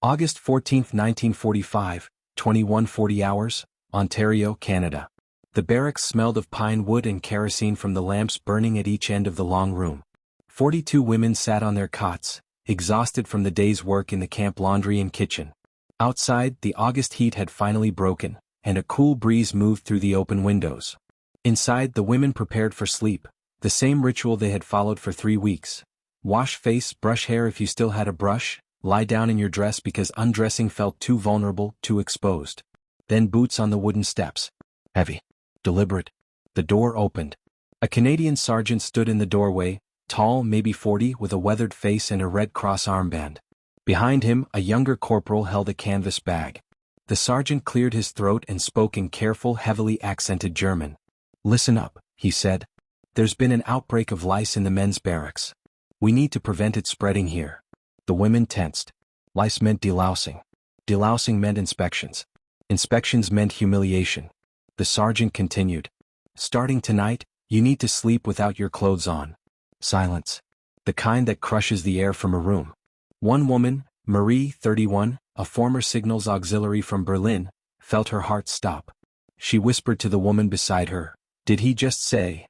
August 14, 1945, 21:40 hours, Ontario, Canada. The barracks smelled of pine wood and kerosene from the lamps burning at each end of the long room. 42 women sat on their cots, exhausted from the day's work in the camp laundry and kitchen. Outside, the August heat had finally broken, and a cool breeze moved through the open windows. Inside, the women prepared for sleep, the same ritual they had followed for 3 weeks. Wash face, brush hair if you still had a brush, lie down in your dress because undressing felt too vulnerable, too exposed. Then boots on the wooden steps. Heavy. Deliberate. The door opened. A Canadian sergeant stood in the doorway, tall, maybe 40, with a weathered face and a Red Cross armband. Behind him, a younger corporal held a canvas bag. The sergeant cleared his throat and spoke in careful, heavily accented German. "Listen up," he said. "There's been an outbreak of lice in the men's barracks. We need to prevent it spreading here." The women tensed. Lice meant delousing. Delousing meant inspections. Inspections meant humiliation. The sergeant continued. "Starting tonight, you need to sleep without your clothes on. Silence. The kind that crushes the air from a room." One woman, Marie, 31, a former signals auxiliary from Berlin, felt her heart stop. She whispered to the woman beside her, "Did he just say?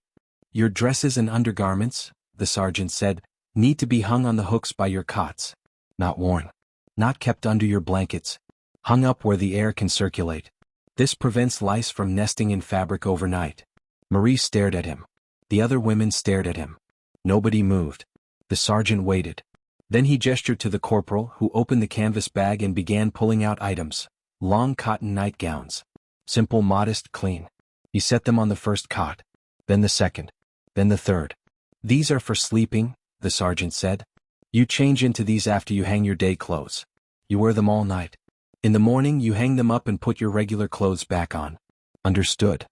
Your dresses and undergarments," the sergeant said, "need to be hung on the hooks by your cots. Not worn. Not kept under your blankets. Hung up where the air can circulate. This prevents lice from nesting in fabric overnight." Marie stared at him. The other women stared at him. Nobody moved. The sergeant waited. Then he gestured to the corporal, who opened the canvas bag and began pulling out items. Long cotton nightgowns. Simple, modest, clean. He set them on the first cot. Then the second. Then the third. "These are for sleeping," the sergeant said. "You change into these after you hang your day clothes. You wear them all night. In the morning you hang them up and put your regular clothes back on. Understood?"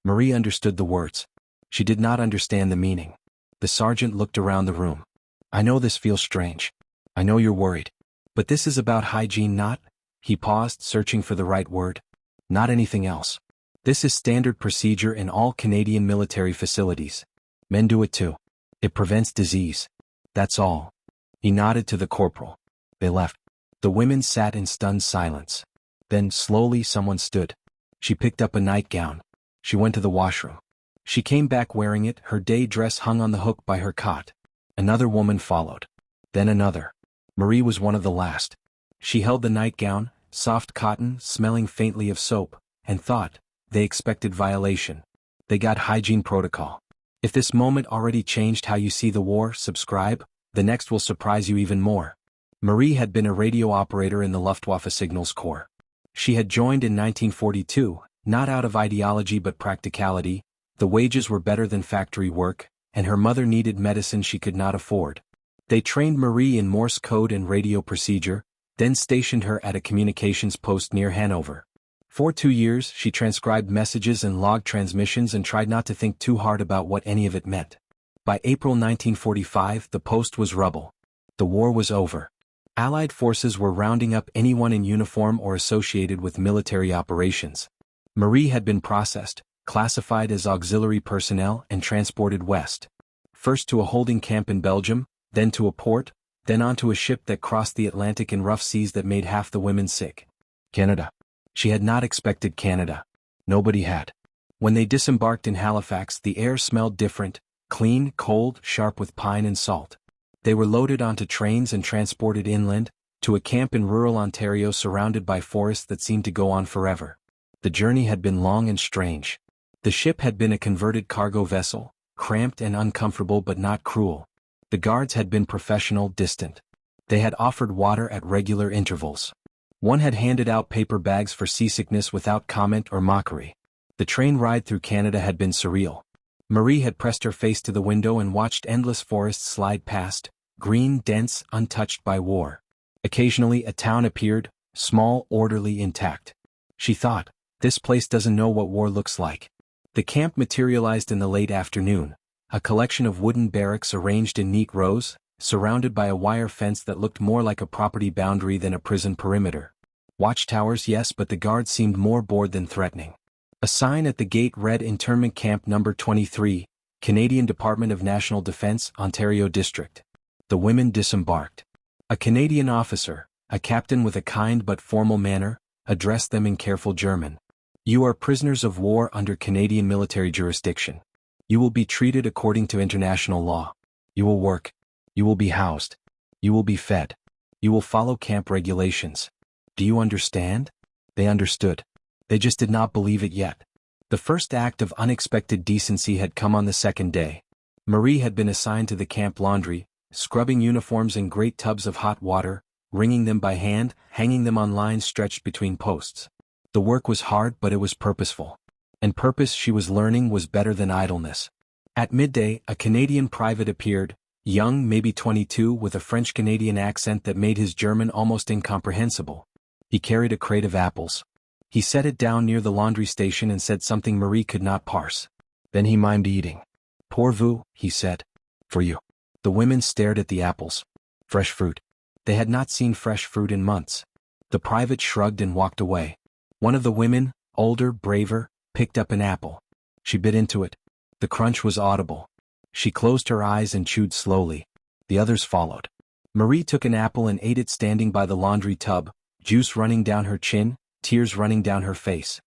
Marie understood the words. She did not understand the meaning. The sergeant looked around the room. "I know this feels strange. I know you're worried. But this is about hygiene, not—" He paused, searching for the right word. "Not anything else. This is standard procedure in all Canadian military facilities. Men do it too. It prevents disease. That's all." He nodded to the corporal. They left. The women sat in stunned silence. Then, slowly, someone stood. She picked up a nightgown. She went to the washroom. She came back wearing it, her day dress hung on the hook by her cot. Another woman followed. Then another. Marie was one of the last. She held the nightgown, soft cotton, smelling faintly of soap, and thought, they expected violation. They got hygiene protocol. If this moment already changed how you see the war, subscribe, the next will surprise you even more. Marie had been a radio operator in the Luftwaffe Signals Corps. She had joined in 1942, not out of ideology but practicality. The wages were better than factory work, and her mother needed medicine she could not afford. They trained Marie in Morse code and radio procedure, then stationed her at a communications post near Hanover. For 2 years, she transcribed messages and logged transmissions and tried not to think too hard about what any of it meant. By April 1945, the post was rubble. The war was over. Allied forces were rounding up anyone in uniform or associated with military operations. Marie had been processed, classified as auxiliary personnel, and transported west. First to a holding camp in Belgium, then to a port, then onto a ship that crossed the Atlantic in rough seas that made half the women sick. Canada. She had not expected Canada. Nobody had. When they disembarked in Halifax, the air smelled different, clean, cold, sharp with pine and salt. They were loaded onto trains and transported inland, to a camp in rural Ontario surrounded by forests that seemed to go on forever. The journey had been long and strange. The ship had been a converted cargo vessel, cramped and uncomfortable but not cruel. The guards had been professional, distant. They had offered water at regular intervals. One had handed out paper bags for seasickness without comment or mockery. The train ride through Canada had been surreal. Marie had pressed her face to the window and watched endless forests slide past, green, dense, untouched by war. Occasionally a town appeared, small, orderly, intact. She thought, this place doesn't know what war looks like. The camp materialized in the late afternoon, a collection of wooden barracks arranged in neat rows, surrounded by a wire fence that looked more like a property boundary than a prison perimeter. Watchtowers, yes, but the guards seemed more bored than threatening. A sign at the gate read Internment Camp No. 23, Canadian Department of National Defence, Ontario District. The women disembarked. A Canadian officer, A captain with a kind but formal manner addressed them in careful German. You are prisoners of war under Canadian military jurisdiction. You will be treated according to international law. You will work. You will be housed. You will be fed. You will follow camp regulations. Do you understand? They understood. They just did not believe it yet. The first act of unexpected decency had come on the second day. Marie had been assigned to the camp laundry, scrubbing uniforms in great tubs of hot water, wringing them by hand, hanging them on lines stretched between posts. The work was hard, but it was purposeful. And purpose, she was learning, was better than idleness. At midday, a Canadian private appeared, young, maybe 22, with a French-Canadian accent that made his German almost incomprehensible. He carried a crate of apples. He set it down near the laundry station and said something Marie could not parse. Then he mimed eating. Pour vous, he said. For you. The women stared at the apples. Fresh fruit. They had not seen fresh fruit in months. The private shrugged and walked away. One of the women, older, braver, picked up an apple. She bit into it. The crunch was audible. She closed her eyes and chewed slowly. The others followed. Marie took an apple and ate it standing by the laundry tub, juice running down her chin, tears running down her face.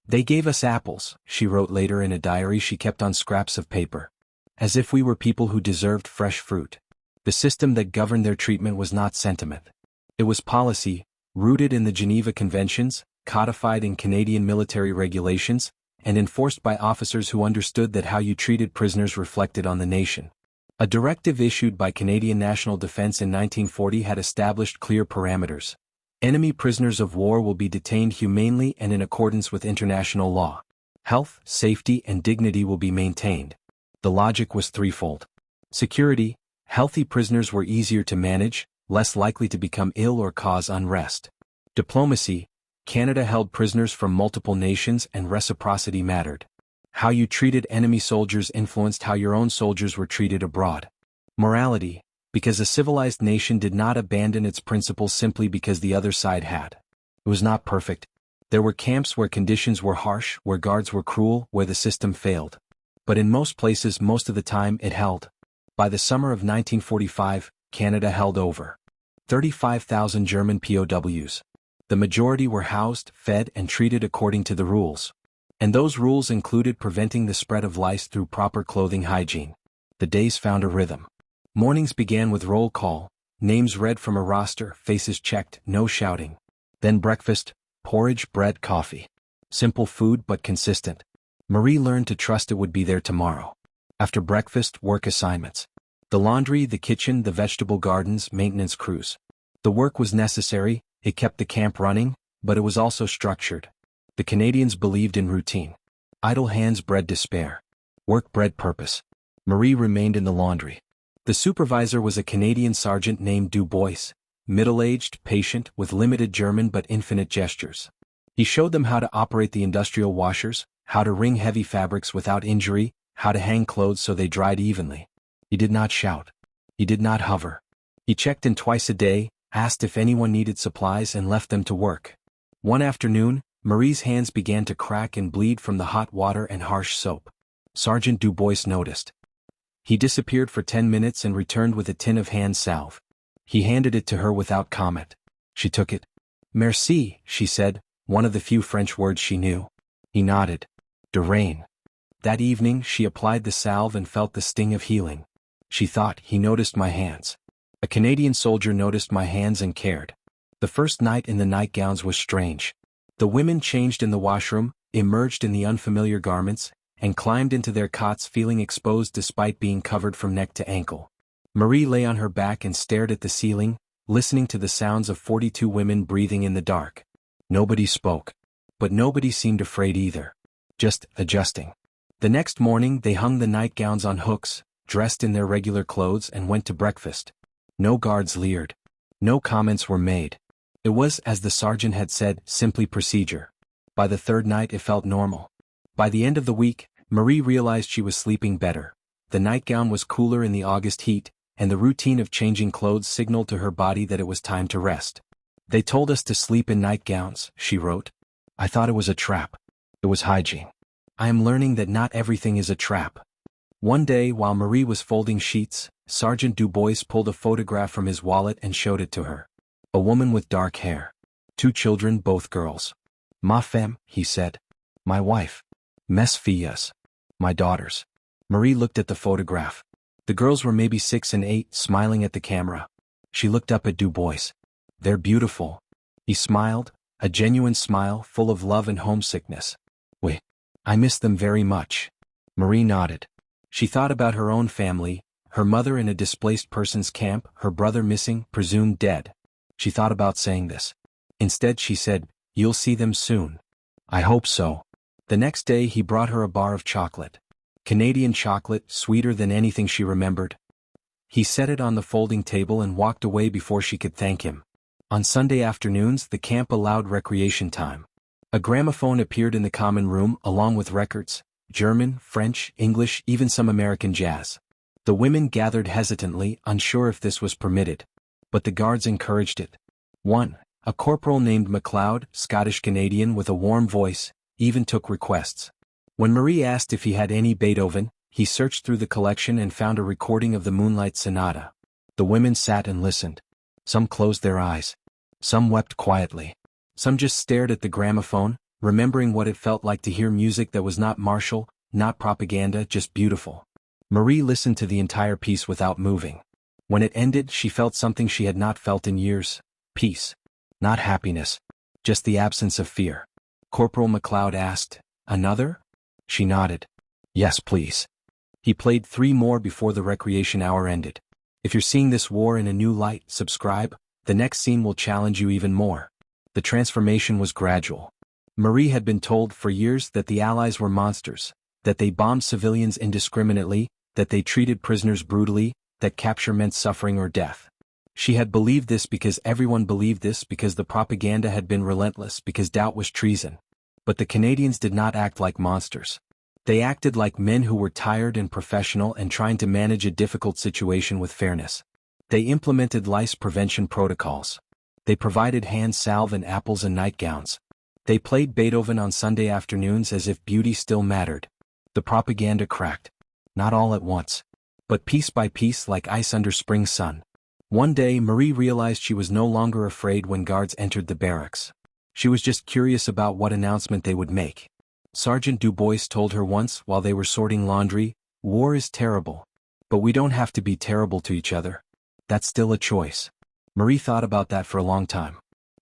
They gave us apples, she wrote later in a diary she kept on scraps of paper. As if we were people who deserved fresh fruit. The system that governed their treatment was not sentiment. It was policy, rooted in the Geneva Conventions, codified in Canadian military regulations, and enforced by officers who understood that how you treated prisoners reflected on the nation. A directive issued by Canadian National Defence in 1940 had established clear parameters. Enemy prisoners of war will be detained humanely and in accordance with international law. Health, safety, and dignity will be maintained. The logic was threefold. Security, healthy prisoners were easier to manage, less likely to become ill or cause unrest. Diplomacy, Canada held prisoners from multiple nations and reciprocity mattered. How you treated enemy soldiers influenced how your own soldiers were treated abroad. Morality, because a civilized nation did not abandon its principles simply because the other side had. It was not perfect. There were camps where conditions were harsh, where guards were cruel, where the system failed. But in most places, most of the time, it held. By the summer of 1945, Canada held over 35,000 German POWs. The majority were housed, fed, and treated according to the rules. And those rules included preventing the spread of lice through proper clothing hygiene. The days found a rhythm. Mornings began with roll call, names read from a roster, faces checked, no shouting. Then breakfast, porridge, bread, coffee. Simple food but consistent. Marie learned to trust it would be there tomorrow. After breakfast, work assignments. The laundry, the kitchen, the vegetable gardens, maintenance crews. The work was necessary, it kept the camp running, but it was also structured. The Canadians believed in routine. Idle hands bred despair. Work bred purpose. Marie remained in the laundry. The supervisor was a Canadian sergeant named Du Bois, middle-aged, patient, with limited German but infinite gestures. He showed them how to operate the industrial washers, how to wring heavy fabrics without injury, how to hang clothes so they dried evenly. He did not shout. He did not hover. He checked in twice a day, asked if anyone needed supplies and left them to work. One afternoon, Marie's hands began to crack and bleed from the hot water and harsh soap. Sergeant Du Bois noticed. He disappeared for 10 minutes and returned with a tin of hand salve. He handed it to her without comment. She took it. Merci, she said, one of the few French words she knew. He nodded. De rain. That evening, she applied the salve and felt the sting of healing. She thought, he noticed my hands. A Canadian soldier noticed my hands and cared. The first night in the nightgowns was strange. The women changed in the washroom, emerged in the unfamiliar garments, and climbed into their cots feeling exposed despite being covered from neck to ankle. Marie lay on her back and stared at the ceiling, listening to the sounds of 42 women breathing in the dark. Nobody spoke. But nobody seemed afraid either. Just adjusting. The next morning they hung the nightgowns on hooks, dressed in their regular clothes and went to breakfast. No guards leered. No comments were made. It was, as the sergeant had said, simply procedure. By the third night it felt normal. By the end of the week, Marie realized she was sleeping better. The nightgown was cooler in the August heat, and the routine of changing clothes signaled to her body that it was time to rest. They told us to sleep in nightgowns, she wrote. I thought it was a trap. It was hygiene. I am learning that not everything is a trap. One day, while Marie was folding sheets, Sergeant Du Bois pulled a photograph from his wallet and showed it to her. A woman with dark hair. 2 children, both girls. Ma femme, he said. My wife. Mes fillas. My daughters. Marie looked at the photograph. The girls were maybe 6 and 8, smiling at the camera. She looked up at Du Bois. They're beautiful. He smiled, a genuine smile full of love and homesickness. Oui. I miss them very much. Marie nodded. She thought about her own family, her mother in a displaced persons camp, her brother missing, presumed dead. She thought about saying this. Instead she said, "You'll see them soon." I hope so. The next day he brought her a bar of chocolate. Canadian chocolate, sweeter than anything she remembered. He set it on the folding table and walked away before she could thank him. On Sunday afternoons the camp allowed recreation time. A gramophone appeared in the common room along with records, German, French, English, even some American jazz. The women gathered hesitantly, unsure if this was permitted. But the guards encouraged it. One, a corporal named MacLeod, Scottish-Canadian with a warm voice, even took requests. When Marie asked if he had any Beethoven, he searched through the collection and found a recording of the Moonlight Sonata. The women sat and listened. Some closed their eyes. Some wept quietly. Some just stared at the gramophone, remembering what it felt like to hear music that was not martial, not propaganda, just beautiful. Marie listened to the entire piece without moving. When it ended, she felt something she had not felt in years. Peace. Not happiness. Just the absence of fear. Corporal MacLeod asked, "Another?" She nodded. "Yes, please." He played 3 more before the recreation hour ended. If you're seeing this war in a new light, subscribe. The next scene will challenge you even more. The transformation was gradual. Marie had been told for years that the Allies were monsters, that they bombed civilians indiscriminately, that they treated prisoners brutally, that capture meant suffering or death. She had believed this because everyone believed this, because the propaganda had been relentless, because doubt was treason. But the Canadians did not act like monsters. They acted like men who were tired and professional and trying to manage a difficult situation with fairness. They implemented lice prevention protocols. They provided hand salve and apples and nightgowns. They played Beethoven on Sunday afternoons as if beauty still mattered. The propaganda cracked. Not all at once. But piece by piece, like ice under spring sun. One day Marie realized she was no longer afraid when guards entered the barracks. She was just curious about what announcement they would make. Sergeant Du Bois told her once while they were sorting laundry, "War is terrible. But we don't have to be terrible to each other. That's still a choice." Marie thought about that for a long time.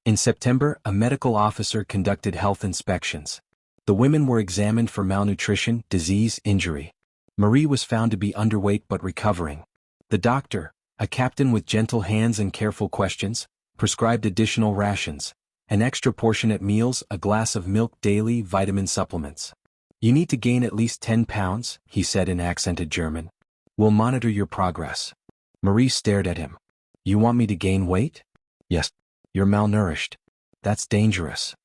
In September, a medical officer conducted health inspections. The women were examined for malnutrition, disease, injury. Marie was found to be underweight but recovering. The doctor, a captain with gentle hands and careful questions, prescribed additional rations, an extra portion at meals, a glass of milk daily, vitamin supplements. "You need to gain at least 10 pounds, he said in accented German. "We'll monitor your progress." Marie stared at him. "You want me to gain weight?" "Yes." "You're malnourished. That's dangerous."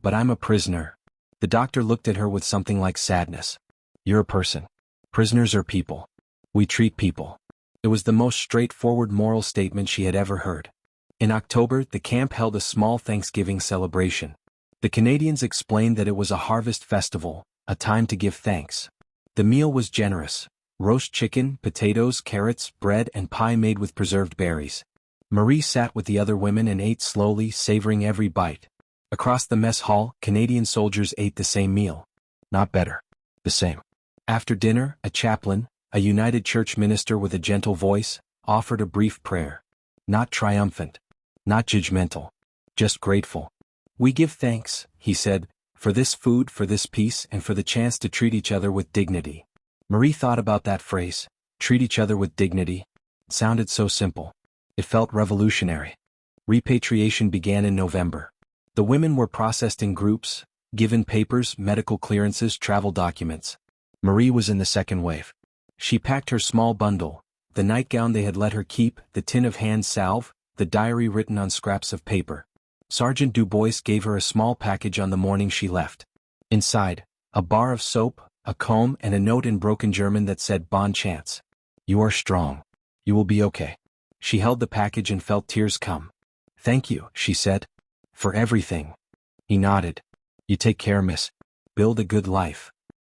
"But I'm a prisoner." The doctor looked at her with something like sadness. "You're a person. Prisoners are people. We treat people." It was the most straightforward moral statement she had ever heard. In October, the camp held a small Thanksgiving celebration. The Canadians explained that it was a harvest festival, a time to give thanks. The meal was generous. Roast chicken, potatoes, carrots, bread, and pie made with preserved berries. Marie sat with the other women and ate slowly, savoring every bite. Across the mess hall, Canadian soldiers ate the same meal. Not better. The same. After dinner, a chaplain, a United Church minister with a gentle voice, offered a brief prayer. Not triumphant. Not judgmental. Just grateful. "We give thanks," he said, "for this food, for this peace, and for the chance to treat each other with dignity." Marie thought about that phrase, treat each other with dignity. It sounded so simple. It felt revolutionary. Repatriation began in November. The women were processed in groups, given papers, medical clearances, travel documents. Marie was in the second wave. She packed her small bundle, the nightgown they had let her keep, the tin of hand salve, the diary written on scraps of paper. Sergeant Du Bois gave her a small package on the morning she left. Inside, a bar of soap, a comb, and a note in broken German that said "Bon chance. You are strong. You will be okay." She held the package and felt tears come. "Thank you," she said. "For everything." He nodded. "You take care, miss. Build a good life."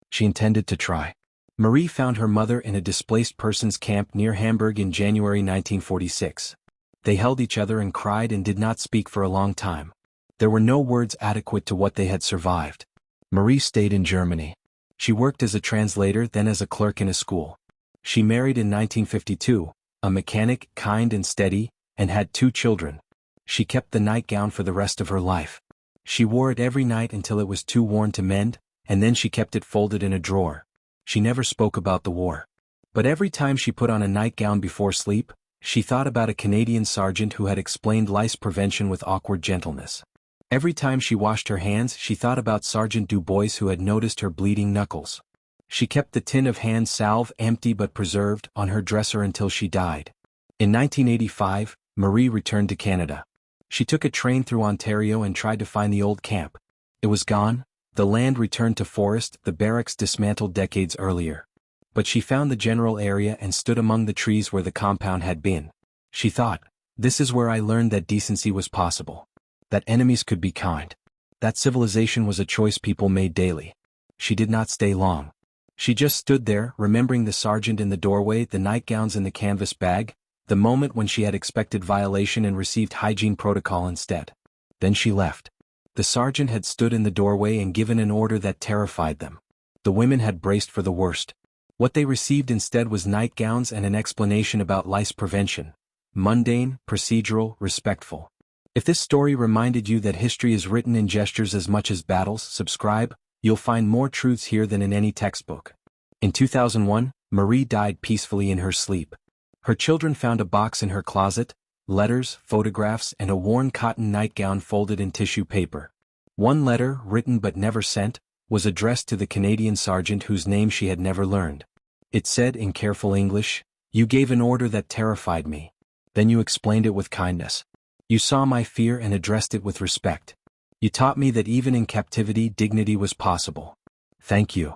She intended to try. Marie found her mother in a displaced persons camp near Hamburg in January 1946. They held each other and cried and did not speak for a long time. There were no words adequate to what they had survived. Marie stayed in Germany. She worked as a translator, then as a clerk in a school. She married in 1952, a mechanic, kind and steady, and had 2 children. She kept the nightgown for the rest of her life. She wore it every night until it was too worn to mend, and then she kept it folded in a drawer. She never spoke about the war. But every time she put on a nightgown before sleep, she thought about a Canadian sergeant who had explained lice prevention with awkward gentleness. Every time she washed her hands, she thought about Sergeant Dubois who had noticed her bleeding knuckles. She kept the tin of hand salve, empty but preserved, on her dresser until she died. In 1985, Marie returned to Canada. She took a train through Ontario and tried to find the old camp. It was gone, the land returned to forest, the barracks dismantled decades earlier. But she found the general area and stood among the trees where the compound had been. She thought, this is where I learned that decency was possible. That enemies could be kind. That civilization was a choice people made daily. She did not stay long. She just stood there, remembering the sergeant in the doorway, the nightgowns in the canvas bag, the moment when she had expected violation and received hygiene protocol instead. Then she left. The sergeant had stood in the doorway and given an order that terrified them. The women had braced for the worst. What they received instead was nightgowns and an explanation about lice prevention. Mundane, procedural, respectful. If this story reminded you that history is written in gestures as much as battles, subscribe. You'll find more truths here than in any textbook. In 2001, Marie died peacefully in her sleep. Her children found a box in her closet, letters, photographs, and a worn cotton nightgown folded in tissue paper. One letter, written but never sent, was addressed to the Canadian sergeant whose name she had never learned. It said in careful English, "You gave an order that terrified me. Then you explained it with kindness. You saw my fear and addressed it with respect. You taught me that even in captivity dignity was possible. Thank you."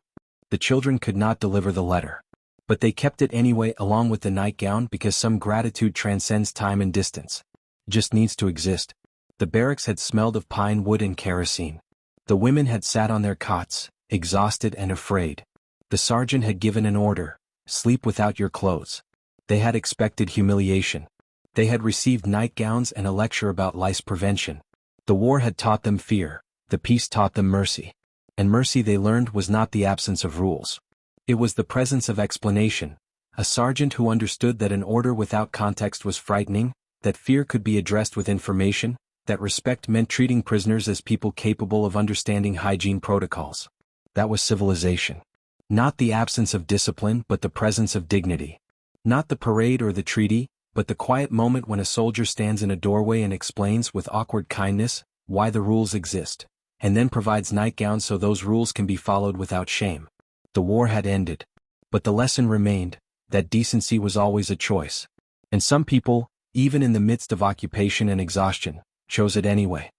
The children could not deliver the letter. But they kept it anyway along with the nightgown because some gratitude transcends time and distance. It just needs to exist. The barracks had smelled of pine wood and kerosene. The women had sat on their cots, exhausted and afraid. The sergeant had given an order, "Sleep without your clothes." They had expected humiliation. They had received nightgowns and a lecture about lice prevention. The war had taught them fear, the peace taught them mercy. And mercy, they learned, was not the absence of rules. It was the presence of explanation, a sergeant who understood that an order without context was frightening, that fear could be addressed with information, that respect meant treating prisoners as people capable of understanding hygiene protocols. That was civilization. Not the absence of discipline but the presence of dignity. Not the parade or the treaty, but the quiet moment when a soldier stands in a doorway and explains with awkward kindness why the rules exist, and then provides nightgowns so those rules can be followed without shame. The war had ended. But the lesson remained, that decency was always a choice. And some people, even in the midst of occupation and exhaustion, chose it anyway.